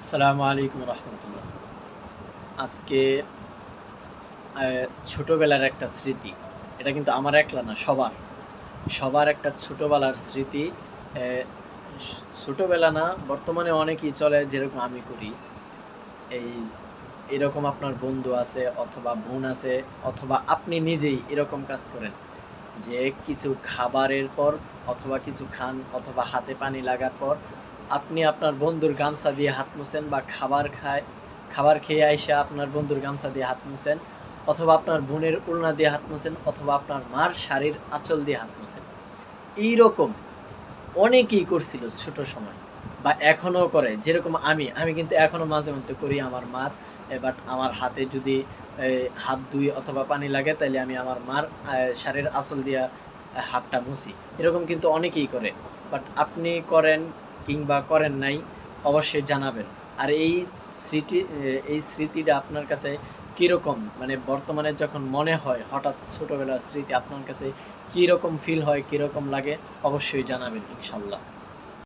আসসালামু আলাইকুম রহমতুল্লাহ। আজকে ছোটবেলার একটা স্মৃতি। এটা কিন্তু আমার একলা না, সবার একটা ছোটবেলার স্মৃতি। অ্যা স ছোটবেলা না, বর্তমানে অনেকেই চলে যেরকম আমি করি। এই এরকম আপনার বন্ধু আছে অথবা বোন আছে অথবা আপনি নিজেই এরকম কাজ করেন যে কিছু খাবারের পর অথবা কিছু খান অথবা হাতে পানি লাগার পর আপনি আপনার বন্ধুর গামছা দিয়ে হাত মুছেন বা খাবার খেয়ে আইসা আপনার বন্ধুর গামছা দিয়ে হাত মুছেন অথবা আপনার বোনের ওড়না দিয়ে হাত মুছেন অথবা আপনার মার শাড়ির আঁচল দিয়ে হাত মুছেন। এইরকম অনেকেই করছিল ছোট সময় বা এখনো করে। যেরকম আমি কিন্তু এখনো মাঝে মধ্যে করি আমার মার। বাট আমার হাতে যদি এ হাত ধুই অথবা পানি লাগে তাইলে আমি আমার মার শাড়ির আঁচল দিয়া হাতটা মুছি। এরকম কিন্তু অনেকেই করে। বাট আপনি করেন কিংবা করেন নাই অবশ্যই জানাবেন। আর এই স্মৃতিটা আপনার কাছে কিরকম? মানে বর্তমানে যখন মনে হয় হঠাৎ ছোটবেলার স্মৃতি আপনার কাছে কিরকম ফিল হয়, কিরকম লাগে? অবশ্যই জানাবেন ইনশাল্লাহ।